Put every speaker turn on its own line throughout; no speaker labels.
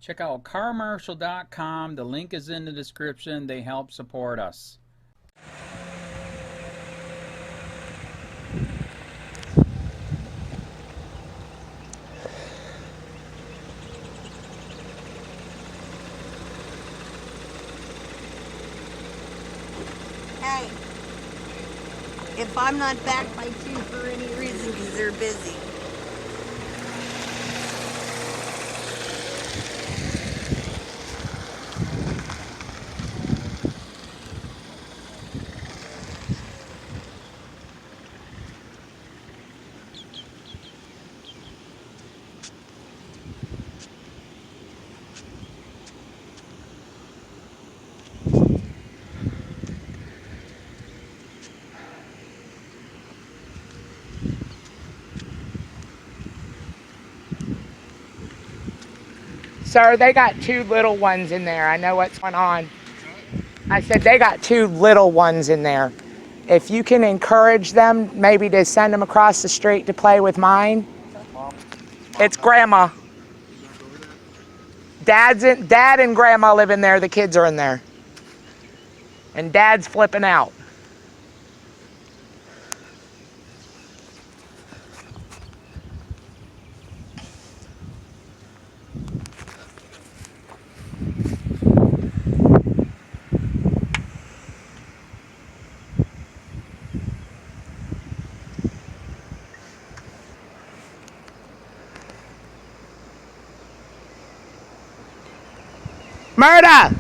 Check out carmarshal.com. The link is in the description. They help support us.
Hey, if I'm not back by 2 for any reason because they're busy.
Sir, they got 2 little ones in there. I know what's going on. I said they got 2 little ones in there. If you can encourage them, maybe to send them across the street to play with mine. It's Grandma. Dad and Grandma live in there. The kids are in there. And Dad's flipping out. Murda!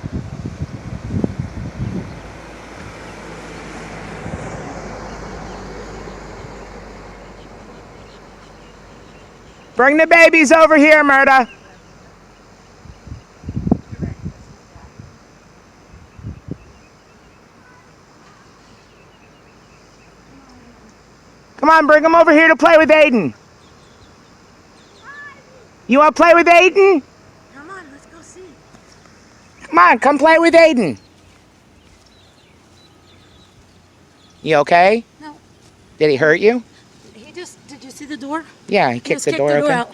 Bring the babies over here, Murda. Come on, bring them over here to play with Aiden. You want to play with Aiden?
Come on, let's go see.
Come on, come play with Aiden. You okay?
No.
Did he hurt you?
Did you see the door?
Yeah, he kicked the door open.
Out.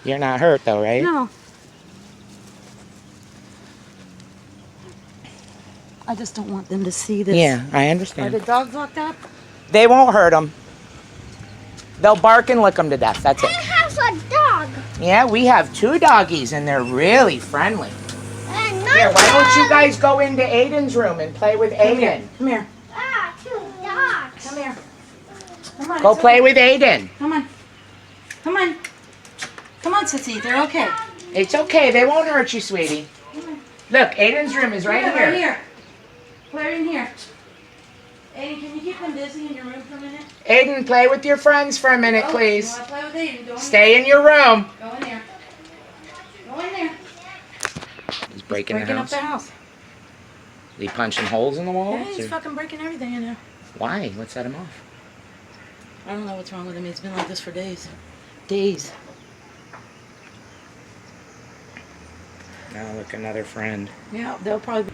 You're not hurt though, right?
No. I just don't want them to see this.
Yeah, I
Are
understand.
the dogs locked up?
They won't hurt them. They'll bark and lick them to death. That's it.
I have a dog.
Yeah, we have 2 doggies and they're really friendly.
And
Here, why don't you guys go into Aiden's room and play with Aiden?
Come here.
2 dogs.
Come here. Come on.
Go
it's
play
okay.
with Aiden.
Come on. Come on. Come on, Sissy. They're okay.
It's okay. They won't hurt you, sweetie. Look, Aiden's room is right here.
Right here. Play in here. Aiden, can you keep them busy in your room for a minute?
Aiden, play with your friends for a minute, please.
You want to play with Aiden? Go in
Stay in your room.
there. Go in there. Go in there.
He's breaking the
Breaking up
house.
the house.
Is he punching holes in the walls?
Yeah, he's
or-
fucking breaking everything in there.
Why? What set him off?
I don't know what's wrong with him. He's been like this for days. Days.
Now look, another friend.
Yeah, they'll probably be.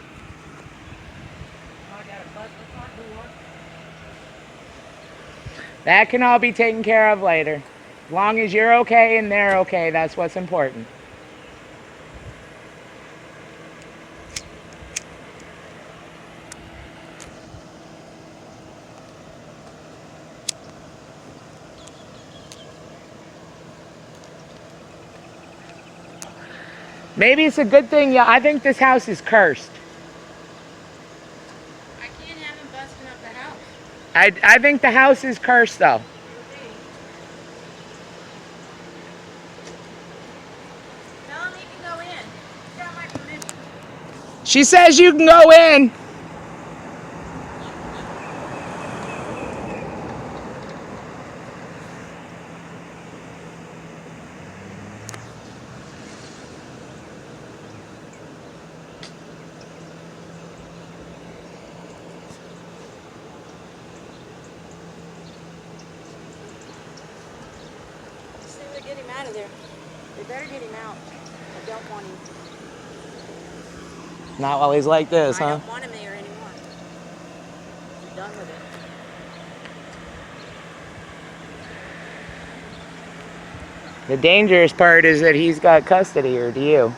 That can all be taken care of later. As long as you're okay and they're okay, that's what's important. Maybe it's a good thing. Yeah, I think this house is cursed.
I can't have him busting up the house.
I think the house is cursed, though.
Tell him he can go in. He's got my permission.
She says you can go in.
Get him out of there. They better get him out. I don't want him.
Not while he's like this,
I
huh?
don't want him there anymore. I'm done with it.
The dangerous part is that he's got custody, or do you?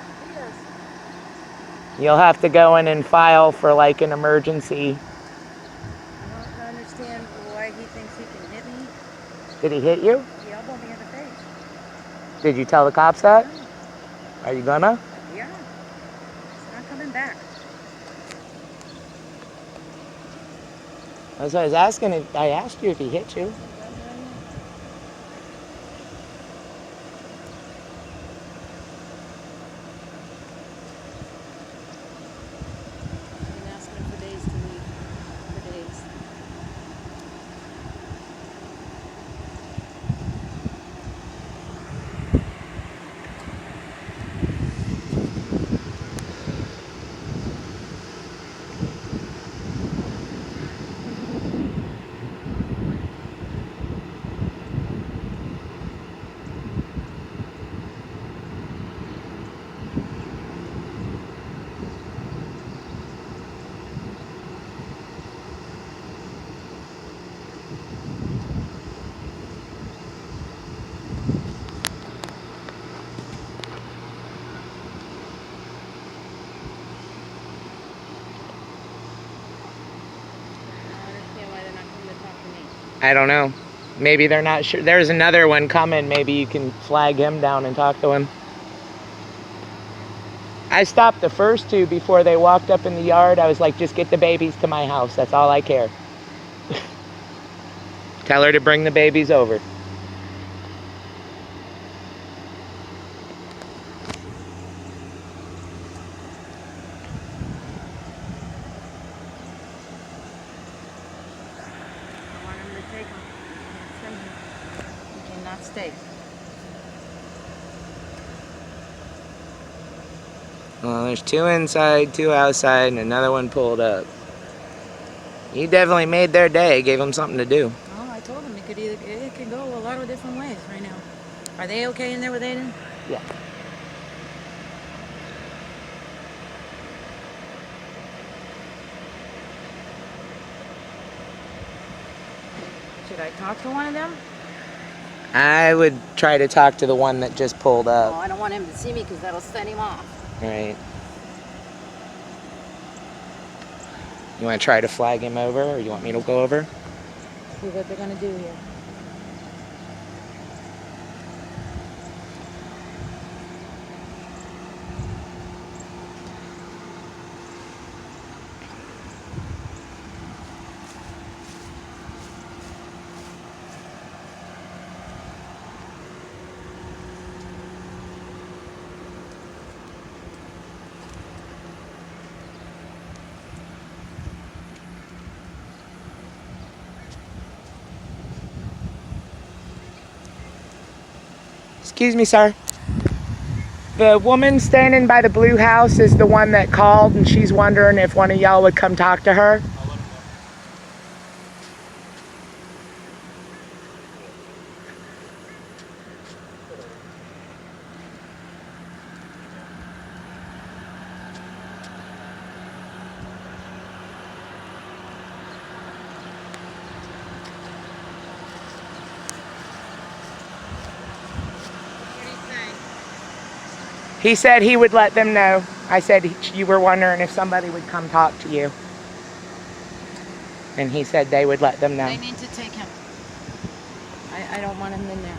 You'll have to go in and file for like an emergency.
I don't understand why he thinks he can hit me.
Did he hit you?
He elbowed me in the face.
Did you tell the cops that? Are you gonna?
Yeah. It's not coming back.
That's what I was asking. I asked you if he hit you.
I've been asking him for days to leave. For days.
I don't know. Maybe they're not sure. There's another one coming. Maybe you can flag him down and talk to him. I stopped the first two before they walked up in the yard. I was like, just get the babies to my house. That's all I care. Tell her to bring the babies over.
I want him to take him. He can't send him. He cannot stay.
Well, there's two inside, two outside, and another one pulled up. You definitely made their day, gave them something to do.
Oh, I told him it could go a lot of different ways right now. Are they okay in there with Aiden?
Yeah.
Should I talk to one of them?
I would try to talk to the one that just pulled
Oh,
up.
I don't want him to see me because that'll set him off.
Right. You want to try to flag him over, or you want me to go over?
See what they're gonna do here.
Excuse me, sir. The woman standing by the blue house is the one that called, and she's wondering if one of y'all would come talk to her. He said he would let them know. I said you were wondering if somebody would come talk to you. And he said they would let them know.
They need to take him. I don't want him in there.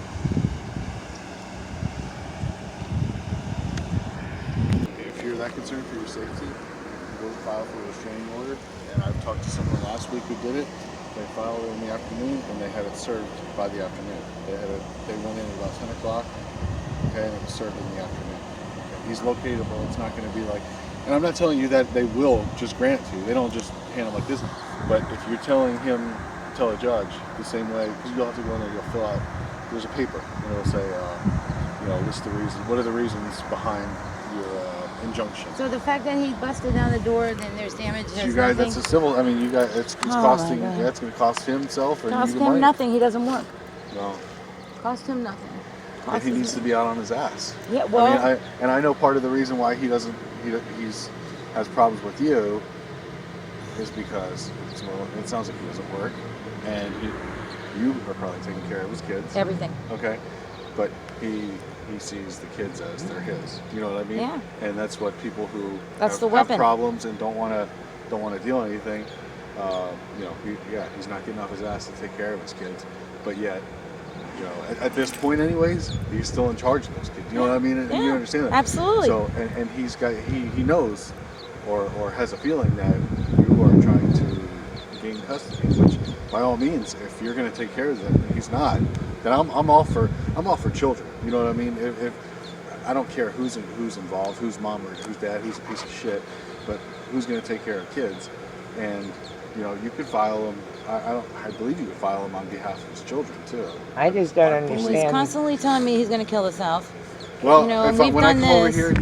If you're that concerned for your safety, go file for a restraining order. And I've talked to someone last week who did it. They filed it in the afternoon, and they had it served by the afternoon. They went in at about 10 o'clock, okay, and it was served in the afternoon. Okay. He's locatable. It's not going to be like, and I'm not telling you that they will just grant it to you. They don't just hand it like this. But if you're telling him, tell a judge the same way, because you'll have to go in there, you'll fill out, there's a paper, and it'll say, list the reasons, what are the reasons behind your injunction.
So the fact that he busted down the door, then there's damage.
So you guys, that's a civil. I mean, you guys, it's costing. That's going to cost himself or
cost
you
him
money.
nothing. He doesn't work.
No.
Cost him nothing.
But he needs to be out on his ass.
Yeah, well.
I mean, I know part of the reason why he doesn't. Has problems with you is because it sounds like he doesn't work, and you are probably taking care of his kids.
Everything.
Okay. but he sees the kids as they're his. You know what I mean?
Yeah.
And that's what people who
That's the
have
weapon.
problems and don't want to deal with anything. You know, he's not getting off his ass to take care of his kids, but yet, you know, at this point, anyways, he's still in charge of those kids. You know what I mean? And you understand that?
Absolutely.
So, and he knows, or has a feeling that you are trying to gain custody. Which, by all means, if you're going to take care of them, and he's not, then I'm all for children. You know what I mean? If I don't care who's involved, who's mom or who's dad, who's a piece of shit, but who's going to take care of kids? And you know, you could file him. I believe you could file him on behalf of his children too.
I just don't
He's
understand.
constantly telling me he's going to kill himself.
Well,
You know,
when I
done
come over
this.
here,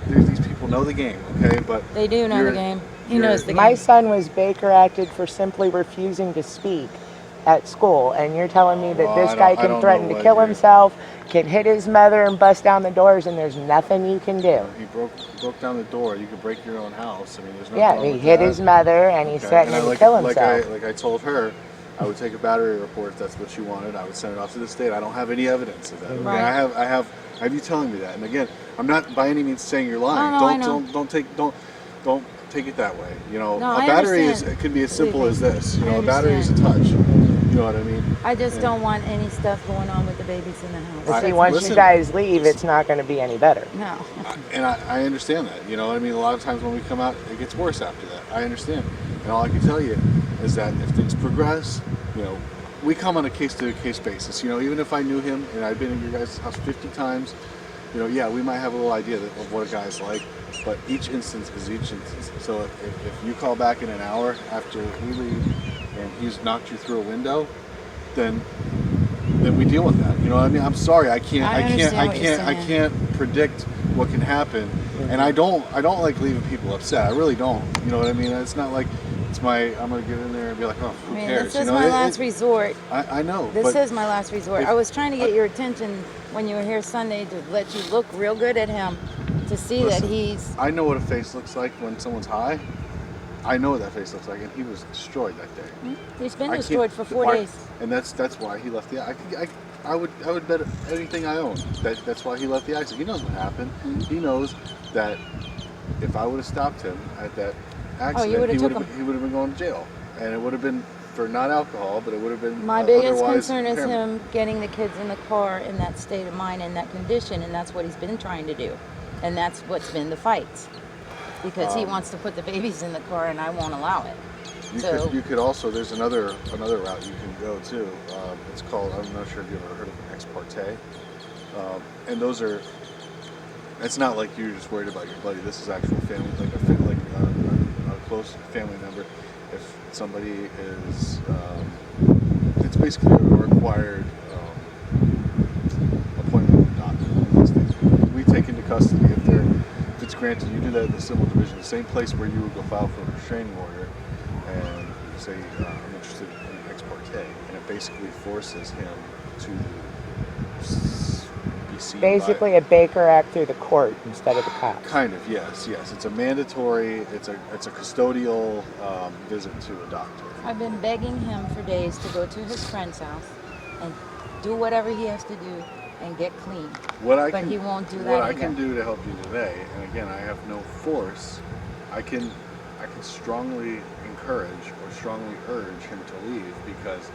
these people know the game, okay? But
They do know the game. He knows the
My
game.
son was Baker acted for simply refusing to speak at school, and you're telling me that
Well,
this
I
guy
don't
can
know
threaten to
what
kill
you're-
himself, can hit his mother and bust down the doors, and there's nothing you can do.
he broke down the door. You could break your own house. I mean, there's no
Yeah,
problem
he
with
hit
that.
his mother, and he's
Okay,
threatening
and
to
like,
kill
like
himself.
I told her, I would take a battery report if that's what she wanted. I would send it off to the state. I don't have any evidence of that. Okay?
Right.
I have you telling me that. And again, I'm not by any means saying you're lying.
No, I know.
Don't take it that way. You know,
No,
a
I
battery
understand.
it can be as simple
Believe
as
me.
this. You
I
know, a battery is a touch. You know what I mean?
I just
And-
don't want any stuff going on with the babies in the house.
But see,
I-
once
listen-
you guys leave, it's not going to be any better.
No.
And I understand that. You know what I mean? A lot of times when we come out, it gets worse after that. I understand. And all I can tell you is that if things progress, you know, we come on a case-to-case basis. You know, even if I knew him and I've been in your guys' house 50 times, you know, yeah, we might have a little idea of what a guy's like, but each instance is each instance. So if you call back in an hour after we leave and he's knocked you through a window, then we deal with that. You know what I mean? I'm sorry, I can't predict what can happen, and I don't like leaving people upset. I really don't. You know what I mean? It's not like I'm gonna get in there and be like, oh, who
I mean,
cares?
this
You
is
know,
my last resort.
I know.
This
but
is my last resort.
if-
I was trying to get your attention when you were here Sunday to let you look real good at him to see
Listen,
that he's.
I know what a face looks like when someone's high. I know what that face looks like, and he was destroyed that day.
He's been
I can't-
destroyed for 4
why-
days.
and that's why he left the. I would bet anything I own that's why he left the accident. He knows what happened.
Mm-hmm.
He knows that if I would have stopped him at that
Oh,
accident,
would've
he
took
would have been going to jail, and it would have been for not alcohol, but it would have been
My biggest
otherwise
concern is
impairment.
him getting the kids in the car in that state of mind, in that condition, and that's what he's been trying to do. And that's what's been the fights. Because he wants to put the babies in the car and I won't allow it.
You could also, there's another route you can go too. It's called, I'm not sure if you've ever heard of an ex parte. And those are, it's not like you're just worried about your buddy. This is actual family, like a close family member. If somebody is, it's basically a required appointment with a doctor. in those things. We take into custody if it's granted. You do that in the civil division, the same place where you would go file for a restraining order, and say I'm interested in ex parte, and it basically forces him to be seen
Basically,
by,
a Baker Act through the court instead of the cops.
kind of, yes. It's a mandatory. It's a custodial visit to a doctor.
I've been begging him for days to go to his friend's house and do whatever he has to do and get clean. But he won't do that
What I
either.
can do to help you today, and again, I have no force. I can strongly encourage or strongly urge him to leave because,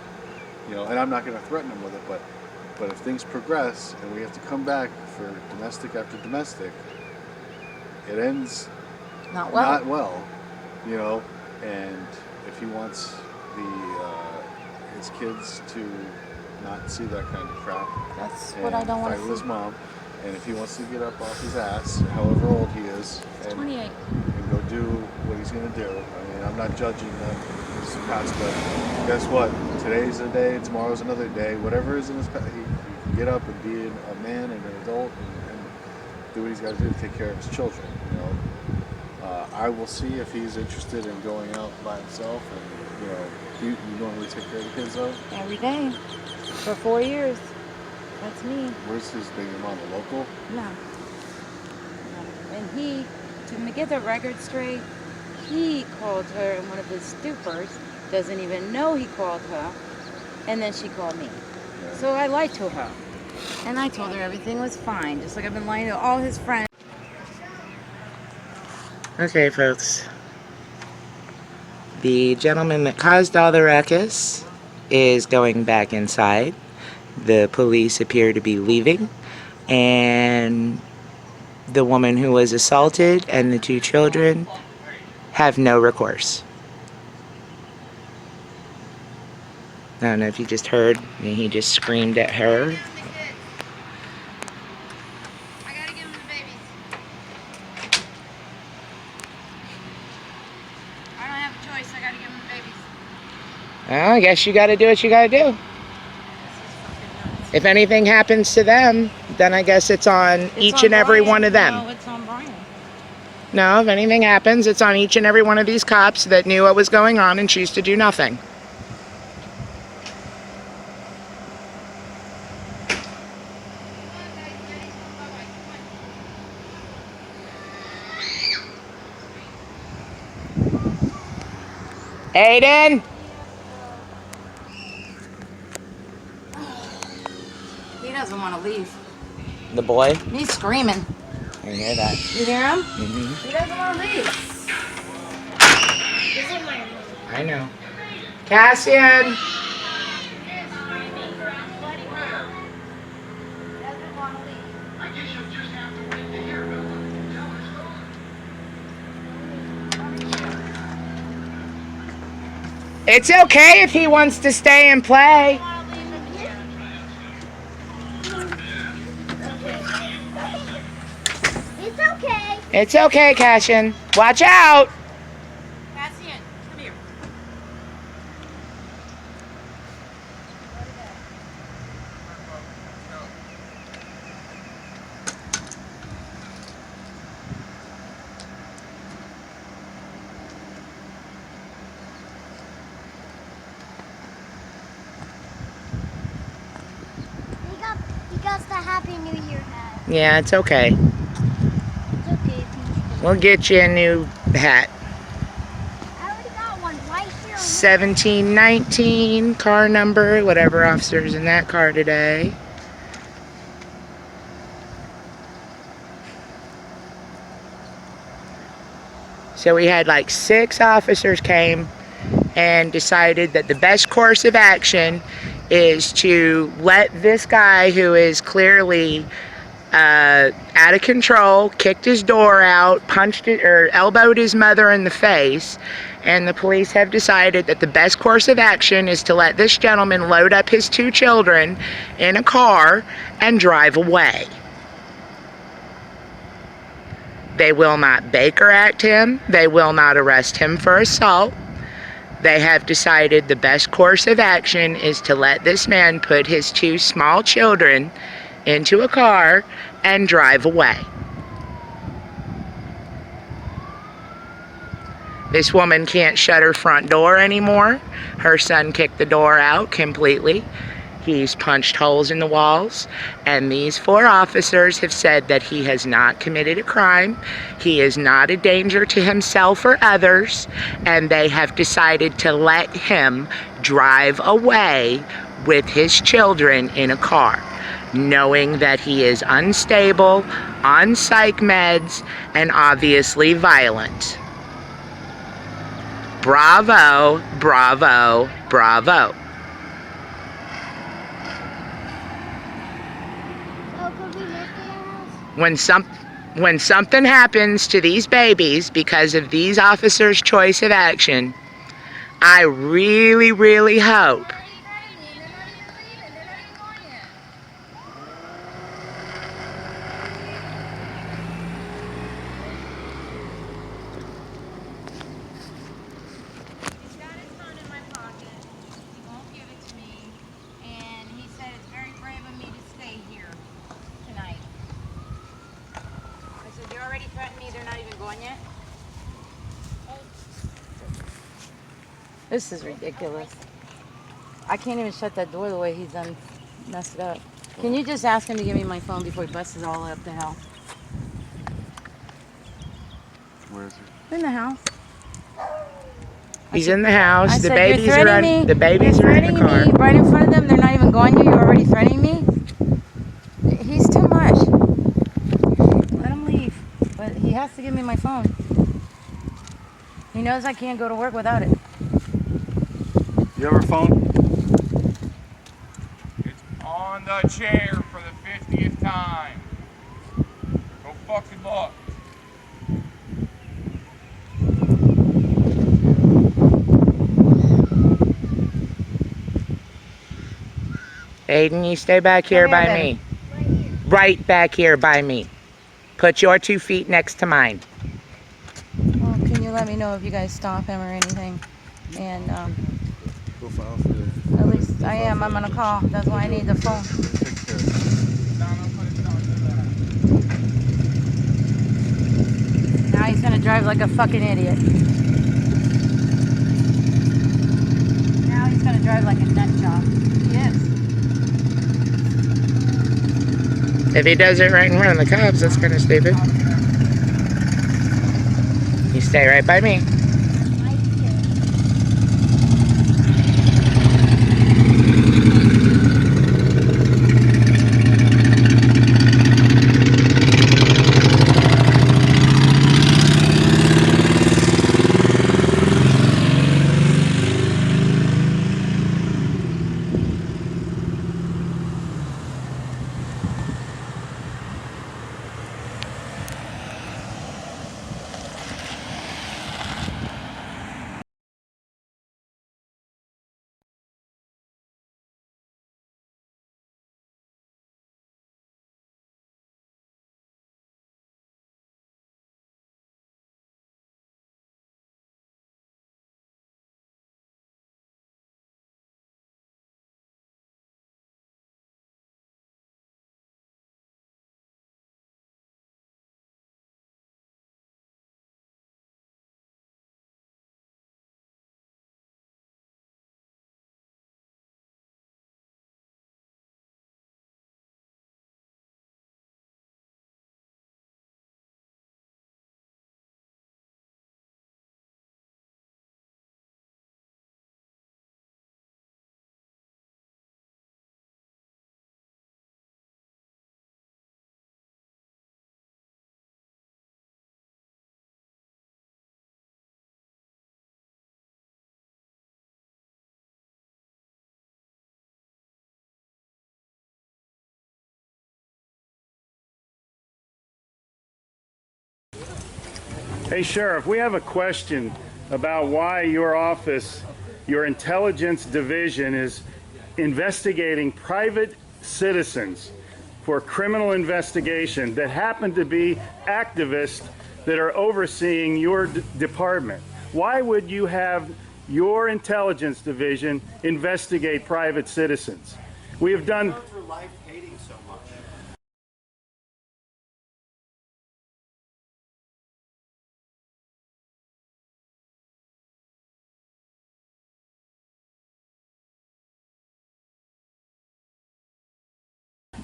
you know, and I'm not going to threaten him with it, but if things progress and we have to come back for domestic after domestic, it ends
Not well.
not well, you know. And if he wants his kids to not see that kind of crap,
That's
and
what I don't want
fight
to
with his
see.
mom, and if he wants to get up off his ass, however old he is, and
28.
go do what he's going to do. I mean, I'm not judging them his past, but guess what? Today's a day, tomorrow's another day. Whatever is in his past, he can get up and be a man and an adult and do what he's got to do to take care of his children. You know, I will see if he's interested in going out by himself. And you know, you normally take care of the kids though.
Every day. For 4 years. That's me.
Where's his baby mama? Local?
No. And he, to get the record straight, he called her in one of his stupors, doesn't even know he called her, and then she called me.
Yeah.
So I lied to her. And I told her everything was fine, just like I've been lying to all his friends.
Okay, folks. The gentleman that caused all the ruckus is going back inside. The police appear to be leaving. And the woman who was assaulted and the 2 children have no recourse. I don't know if you just heard, and he just screamed at her.
I gotta give him the babies. I don't have a choice, I gotta give him the babies.
Well, I guess you gotta do what you gotta do. If anything happens to them, then I guess it's on each and every one of them.
No, it's on Brian.
No, if anything happens, it's on each and every one of these cops that knew what was going on and choose to do nothing. Aiden!
He doesn't want to leave.
The boy?
He's screaming.
I hear that.
You hear him?
Mm-hmm.
He doesn't want to leave.
I know. Cassian! It's okay if he wants to stay and play.
It's okay.
It's okay, Cassian. Watch out!
Cassian, come here.
He got the Happy New Year hat.
Yeah, it's okay.
It's okay if he's
We'll get you a new hat.
I already got one right here.
1719 car number, whatever officer's in that car today. So we had like 6 officers came and decided that the best course of action is to let this guy who is clearly out of control, kicked his door out, punched it, or elbowed his mother in the face, and the police have decided that the best course of action is to let this gentleman load up his 2 children in a car and drive away. They will not Baker Act him. They will not arrest him for assault. They have decided the best course of action is to let this man put his 2 small children into a car and drive away. This woman can't shut her front door anymore. Her son kicked the door out completely. He's punched holes in the walls, and these 4 officers have said that he has not committed a crime. He is not a danger to himself or others, and they have decided to let him drive away with his children in a car, knowing that he is unstable, on psych meds, and obviously violent. Bravo, bravo, bravo. When something happens to these babies because of these officers' choice of action, I really, really hope
This is ridiculous. I can't even shut that door the way he's done messed it up. Can you just ask him to give me my phone before he busts it all up to hell?
Where is he?
In the house.
he's in the house. The
said,
babies
"You're
are
threatening
the babies
You're
are in the
threatening
car.
me right in front of them. They're not even going yet. You're already threatening me? He has to give me my phone. He knows I can't go to work without it.
You have her phone?
It's on the chair for the 50th time. Go fucking look.
Aiden, you stay back here by me. Right back here by me. Put your 2 feet next to mine.
Well, can you let me know if you guys stop him or anything? And
Go file for the.
at least I am. I'm gonna call. That's why I need the phone. Now he's gonna drive like a fucking idiot. Now he's gonna drive like a nut job. He is.
If he does it right in front of the cops, that's kind of stupid. You stay right by me.
Hey, Sheriff, we have a question about why your office, your intelligence division, is investigating private citizens for criminal investigation that happen to be activists that are overseeing your department. Why would you have your intelligence division investigate private citizens? We have done...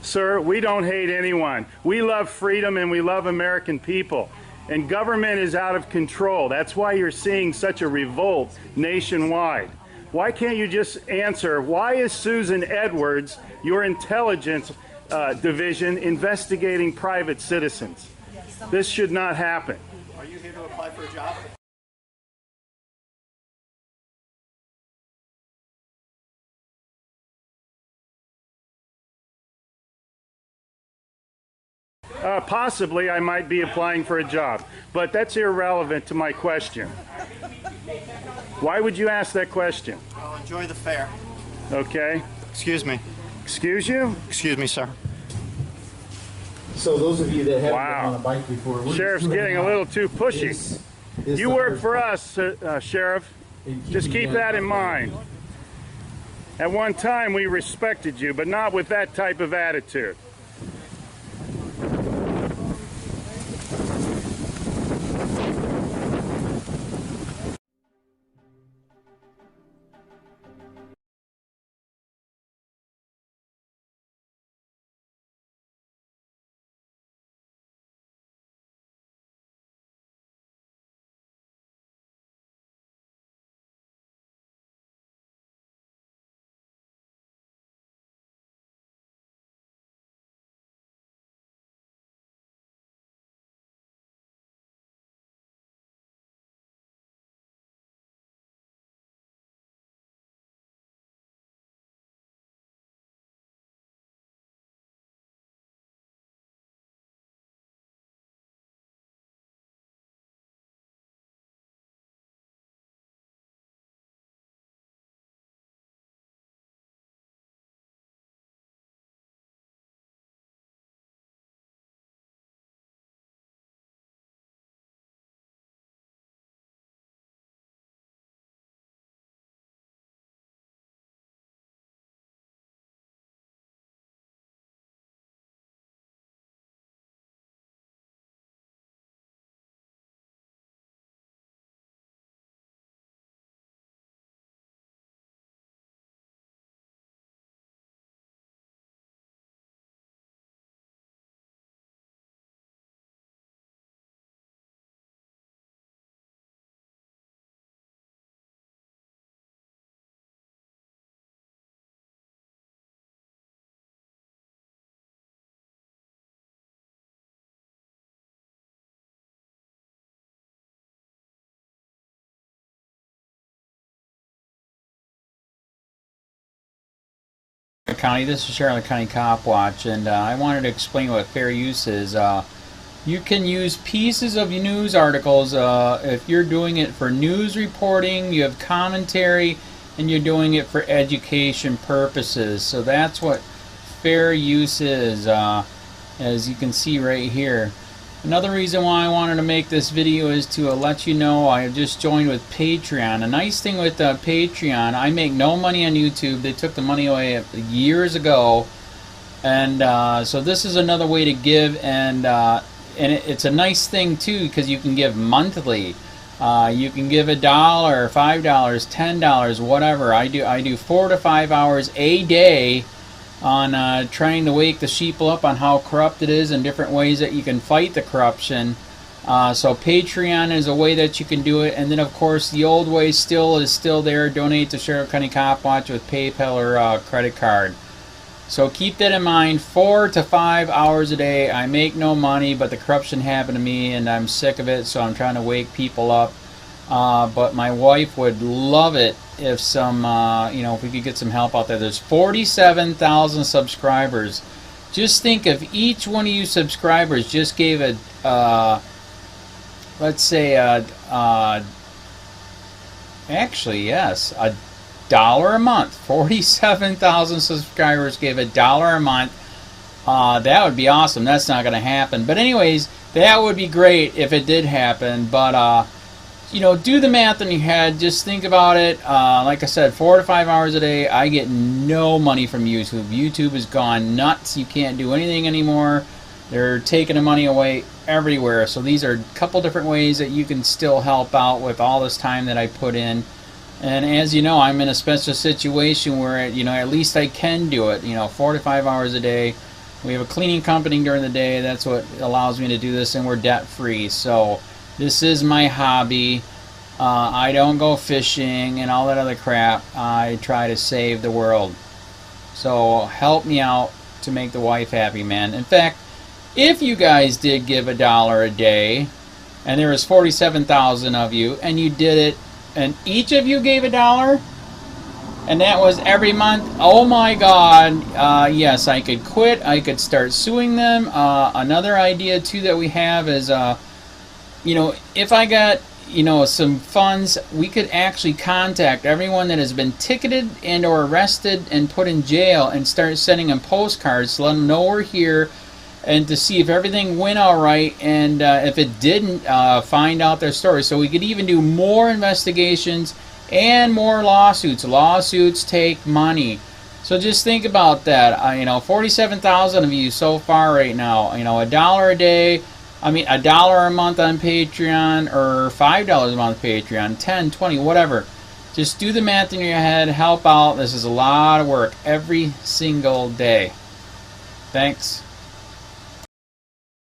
Sir, we don't hate anyone. We love freedom and we love American people. And government is out of control. That's why you're seeing such a revolt nationwide. Why can't you just answer, why is Susan Edwards, your intelligence division, investigating private citizens? This should not happen.
Are you here to apply for a job?
Possibly I might be applying for a job, but that's irrelevant to my question. Why would you ask that question?
Well, enjoy the fair.
Okay.
Excuse me.
Excuse you?
Excuse me, sir.
So those of you that haven't
Wow.
been on a bike before, we're
Sheriff's
just
getting a little too pushy. You work for us, Sheriff. Just keep that in mind. At one time we respected you, but not with that type of attitude.
Charlotte County. This is Charlotte County Cop Watch, and I wanted to explain what fair use is. You can use pieces of news articles if you're doing it for news reporting, you have commentary, and you're doing it for education purposes. So that's what fair use is, as you can see right here. Another reason why I wanted to make this video is to let you know I just joined with Patreon. A nice thing with Patreon, I make no money on YouTube. They took the money away years ago, and so this is another way to give, and it's a nice thing too because you can give monthly. You can give $1, $5, $10, whatever. I do 4 to 5 hours a day on trying to wake the sheeple up on how corrupt it is and different ways that you can fight the corruption. So Patreon is a way that you can do it, and then of course the old way is still there. Donate to Charlotte County Cop Watch with PayPal or credit card. So keep that in mind. 4 to 5 hours a day. I make no money, but the corruption happened to me and I'm sick of it, so I'm trying to wake people up. But my wife would love it if some, if we could get some help out there. There's 47,000 subscribers. Just think if each one of you subscribers just gave a, let's say, actually, yes, $1 a month. 47,000 subscribers gave $1 a month. That would be awesome. That's not going to happen. But anyways, that would be great if it did happen. But do the math in your head. Just think about it. Like I said, 4 to 5 hours a day. I get no money from YouTube. YouTube has gone nuts. You can't do anything anymore. They're taking the money away everywhere. So these are a couple different ways that you can still help out with all this time that I put in. And as you know, I'm in a special situation where, at least I can do it, 4 to 5 hours a day. We have a cleaning company during the day. That's what allows me to do this, and we're debt-free. So this is my hobby. I don't go fishing and all that other crap. I try to save the world. So help me out to make the wife happy, man. In fact, if you guys did give $1 a day, and there was 47,000 of you, and you did it, and each of you gave $1, and that was every month, oh my God, yes, I could quit. I could start suing them. Another idea too that we have is, if I got, some funds, we could actually contact everyone that has been ticketed and or arrested and put in jail and start sending them postcards to let them know we're here, and to see if everything went all right, and if it didn't, find out their story. So we could even do more investigations and more lawsuits. Lawsuits take money. So just think about that. 47,000 of you so far right now. $1 a day. $1 a month on Patreon, or $5 a month Patreon, 10, 20, whatever. Just do the math in your head. Help out. This is a lot of work every single day. Thanks.